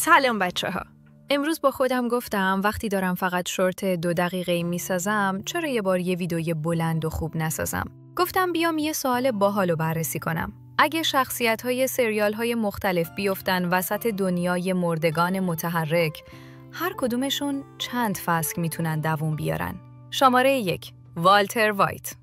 سلام بچه‌ها. امروز با خودم گفتم وقتی دارم فقط شورت 2 دقیقه‌ای میسازم چرا یه بار یه ویدیوی بلند و خوب نسازم. گفتم بیام یه سوال باحالو بررسی کنم. اگه شخصیت‌های سریال‌های مختلف بیفتن وسط دنیای مردگان متحرک، هر کدومشون چند فصل میتونن دووم بیارن؟ شماره 1. والتر وایت.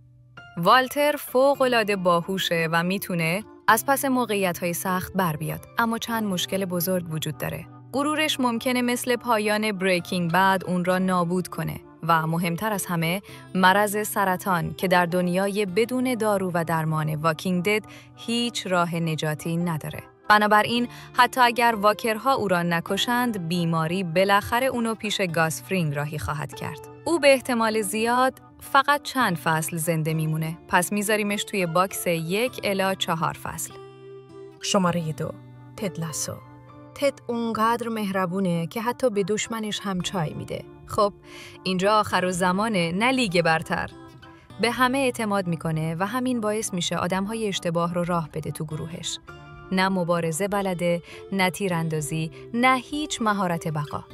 والتر فوق‌العاده باهوشه و میتونه از پس موقعیت‌های سخت بر بیاد، اما چند مشکل بزرگ وجود داره. غرورش ممکنه مثل پایان بریکینگ بد اون را نابود کنه و مهمتر از همه مرض سرطان که در دنیای بدون دارو و درمان واکینگ دد هیچ راه نجاتی نداره. بنابراین حتی اگر واکرها او را نکشند، بیماری بالاخره اونو پیش گاس فرینگ راهی خواهد کرد. او به احتمال زیاد فقط چند فصل زنده میمونه، پس میذاریمش توی باکس 1 الی 4 فصل. شماره 2. تد لاسو. تد اونقدر مهربونه که حتی به دشمنش هم چای میده. خب اینجا آخرالزمانه، نه لیگ برتر. به همه اعتماد میکنه و همین باعث میشه آدمهای اشتباه رو راه بده تو گروهش. نه مبارزه بلده، نه تیراندازی، نه هیچ مهارت بقا.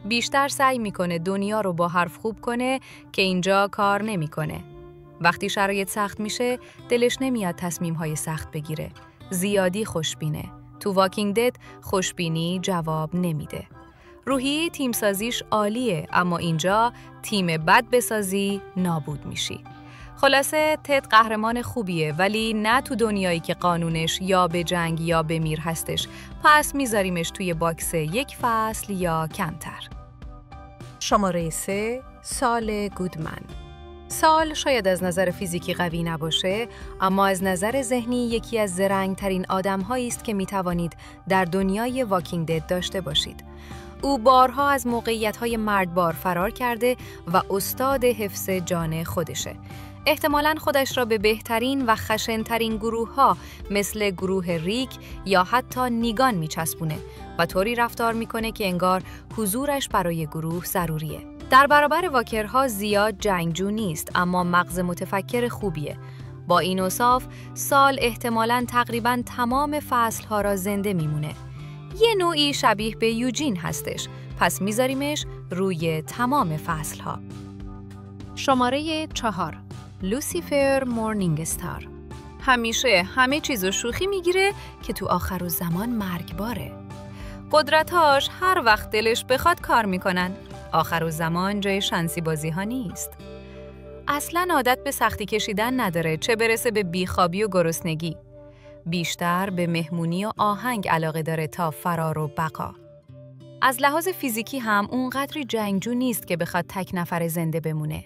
بیشتر سعی میکنه دنیا رو با حرف خوب کنه که اینجا کار نمیکنه. وقتی شرایط سخت میشه، دلش نمیاد تصمیم‌های سخت بگیره. زیادی خوشبینه. تو واکینگ دد خوشبینی جواب نمیده. روحیه تیمسازیش عالیه، اما اینجا تیم بد بسازی نابود میشی. خلاصه تد قهرمان خوبیه، ولی نه تو دنیایی که قانونش یا به جنگ یا به میر هستش. پس میذاریمش توی باکس 1 فصل یا کمتر. شماره 3. سال گودمن. سال شاید از نظر فیزیکی قوی نباشه، اما از نظر ذهنی یکی از زرنگ‌ترین آدم‌هایی است که می‌توانید در دنیای واکینگ دد داشته باشید. او بارها از موقعیت‌های مرگبار فرار کرده و استاد حفظ جان خودشه. احتمالاً خودش را به بهترین و خشن‌ترین گروه‌ها مثل گروه ریک یا حتی نیگان می‌چسبونه و طوری رفتار می‌کنه که انگار حضورش برای گروه ضروریه. در برابر واکرها زیاد جنگجو نیست، اما مغز متفکر خوبیه. با این اوصاف سال احتمالاً تقریباً تمام فصل‌ها را زنده میمونه. یه نوعی شبیه به یوجین هستش، پس میذاریمش روی تمام فصل‌ها. شماره 4. لوسیفر مورنینگ استار. همیشه همه چیزو شوخی میگیره که تو آخرالزمان مرگباره. قدرتاش هر وقت دلش بخواد کار میکنن. آخرالزمان جای شانسی بازی ها نیست. اصلاً عادت به سختی کشیدن نداره، چه برسه به بیخوابی و گرسنگی. بیشتر به مهمونی و آهنگ علاقه داره تا فرار و بقا. از لحاظ فیزیکی هم اونقدری جنگجو نیست که بخواد تک نفر زنده بمونه.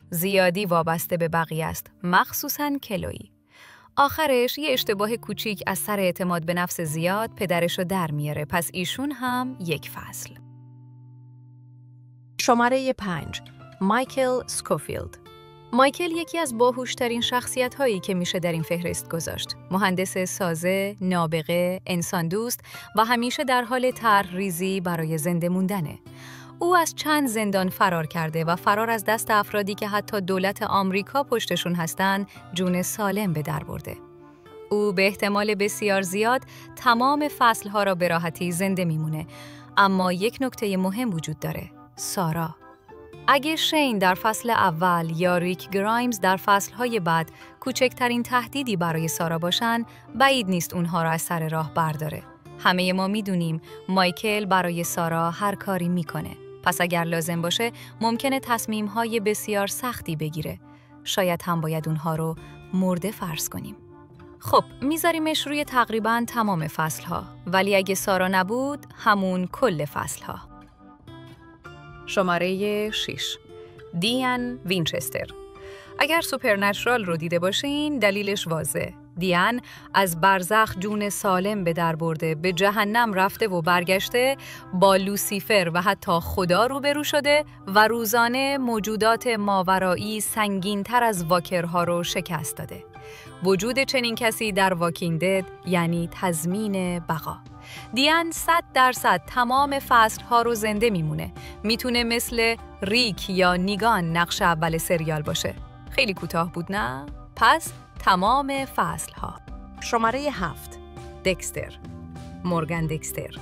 زیادی وابسته به بقیه است، مخصوصاً کلویی. آخرش یه اشتباه کوچیک از سر اعتماد به نفس زیاد پدرشو در میاره، پس ایشون هم 1 فصل. شماره 5. مایکل اسکوفیلد. مایکل یکی از باهوشترین شخصیت‌هایی که میشه در این فهرست گذاشت. مهندس سازه، نابغه، انسان دوست و همیشه در حال طرح‌ریزی برای زنده موندنه. او از چند زندان فرار کرده و فرار از دست افرادی که حتی دولت آمریکا پشتشون هستن، جون سالم به در برده. او به احتمال بسیار زیاد تمام فصل‌ها را به راحتی زنده میمونه، اما یک نکته مهم وجود داره: سارا. اگه شین در فصل اول یا ریک گرایمز در فصلهای بعد کوچکترین تهدیدی برای سارا باشن، بعید نیست اونها را از سر راه برداره. همه ما میدونیم مایکل برای سارا هر کاری میکنه. پس اگر لازم باشه ممکنه تصمیم‌های بسیار سختی بگیره. شاید هم باید اونها رو مرده فرض کنیم. خب میذاریمش روی تقریباً تمام فصلها، ولی اگه سارا نبود همون کل فصلها. شماره 6. دیان وینچستر. اگر سوپرنچرال رو دیده باشین دلیلش واضحه. دیان از برزخ جون سالم به در برده، به جهنم رفته و برگشته، با لوسیفر و حتی خدا روبرو شده و روزانه موجودات ماورایی سنگین‌تر از واکرها رو شکست داده. وجود چنین کسی در واکینگ دد یعنی تضمین بقا. دیان 100% تمام فصل‌ها رو زنده میمونه. میتونه مثل ریک یا نیگان نقش اول سریال باشه. خیلی کوتاه بود نه؟ پس تمام فصل‌ها. شماره 7. دکستر. مورگان دکستر.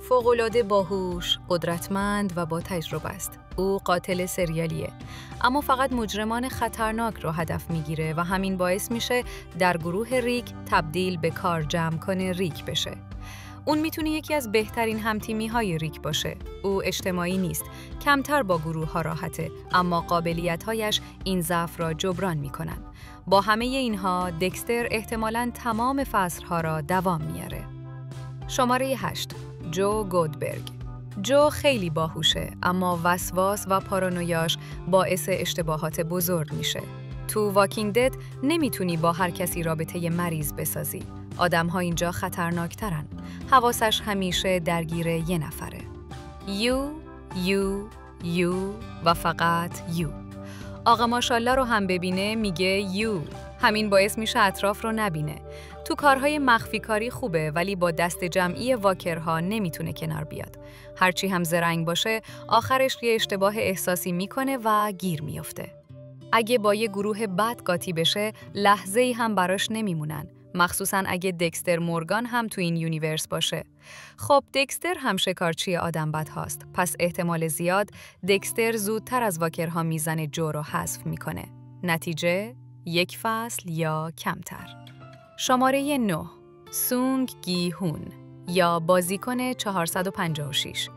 فوق‌العاده باهوش، قدرتمند و با تجربه است. او قاتل سریالیه، اما فقط مجرمان خطرناک رو هدف میگیره و همین باعث میشه در گروه ریک تبدیل به کار جمع کنه ریک بشه. اون میتونه یکی از بهترین همتیمی‌های ریک باشه. او اجتماعی نیست، کمتر با گروه‌ها راحته، اما قابلیت‌هایش این ضعف را جبران میکنن. با همه اینها، دکستر احتمالاً تمام فصل‌ها را دوام میاره. شماره 8. جو گودبرگ. جو خیلی باهوشه، اما وسواس و پارانویاش باعث اشتباهات بزرگ میشه. تو واکینگ دد نمیتونی با هر کسی رابطه مریض بسازی. آدم‌ها اینجا خطرناکترن. حواسش همیشه درگیر یه نفره. یو و فقط یو. آقا ماشالله رو هم ببینه میگه یو. همین باعث میشه اطراف رو نبینه. تو کارهای مخفی کاری خوبه، ولی با دست جمعی واکرها نمیتونه کنار بیاد. هرچی هم زرنگ باشه، آخرش یه اشتباه احساسی میکنه و گیر میفته. اگه با یه گروه بد قاطی بشه، لحظه‌ای هم براش نمیمونن. مخصوصاً اگه دکستر مورگان هم تو این یونیورس باشه. خب دکستر هم شکارچی آدم بد هاست، پس احتمال زیاد دکستر زودتر از واکرها میزنه جو رو حذف میکنه. نتیجه 1 فصل یا کمتر. شماره 9. سونگ گی هون یا بازیکن 456.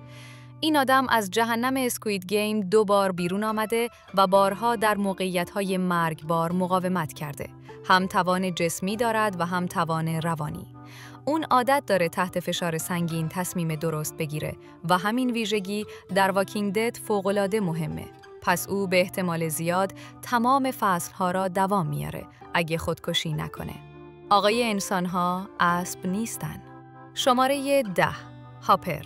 این آدم از جهنم اسکوید گیم 2 بار بیرون آمده و بارها در موقعیت‌های مرگبار مقاومت کرده. هم توان جسمی دارد و هم توان روانی. اون عادت داره تحت فشار سنگین تصمیم درست بگیره و همین ویژگی در واکینگ دد فوق‌العاده مهمه. پس او به احتمال زیاد تمام فصل‌ها را دوام میاره اگه خودکشی نکنه. آقای انسان‌ها اسب نیستن. شماره 10. هاپر.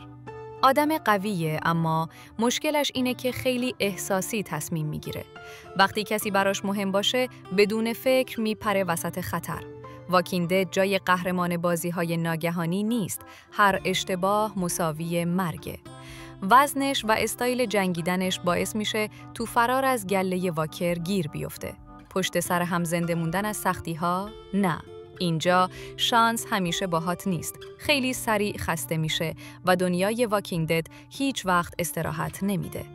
آدم قویه، اما مشکلش اینه که خیلی احساسی تصمیم میگیره. وقتی کسی براش مهم باشه، بدون فکر میپره وسط خطر. واکینگ دد جای قهرمان بازی‌های ناگهانی نیست. هر اشتباه مساوی مرگه. وزنش و استایل جنگیدنش باعث میشه تو فرار از گله واکر گیر بیفته. پشت سر هم زنده موندن از سختی‌ها؟ نه. اینجا شانس همیشه باهات نیست. خیلی سریع خسته میشه و دنیای واکینگ دد هیچ وقت استراحت نمیده.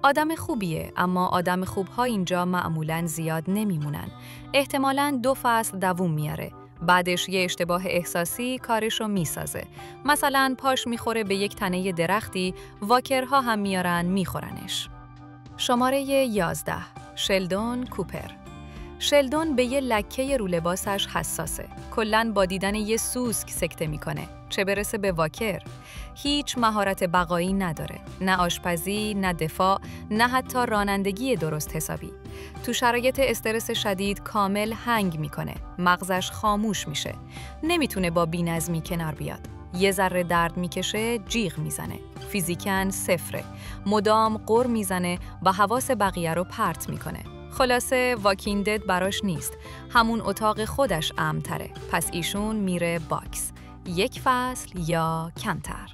آدم خوبیه، اما آدم خوبها اینجا معمولاً زیاد نمیمونن. احتمالاً 2 فصل دووم میاره. بعدش یه اشتباه احساسی کارشو میسازه. مثلا پاش میخوره به یک تنه درختی، واکرها هم میارن میخورنش. شماره 11. شلدون کوپر. شلدون به یه لکه رو لباسش حساسه. کلاً با دیدن یه سوسک سکته میکنه. چه برسه به واکر. هیچ مهارت بقایی نداره. نه آشپزی، نه دفاع، نه حتی رانندگی درست حسابی. تو شرایط استرس شدید کامل هنگ میکنه. مغزش خاموش میشه. نمیتونه با بی‌نظمی کنار بیاد. یه ذره درد میکشه، جیغ میزنه. فیزیکاً 0. مدام غر میزنه و حواس بقیه رو پرت میکنه. خلاصه واکینگ دد براش نیست. همون اتاق خودش امن‌تره. پس ایشون میره باکس. 1 فصل یا کمتر.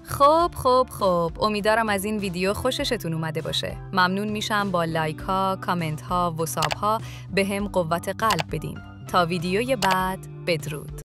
خب امیدوارم از این ویدیو خوششتون اومده باشه. ممنون میشم با لایک ها، کامنت ها و ساب ها به هم قوت قلب بدین. تا ویدیوی بعد، بدرود.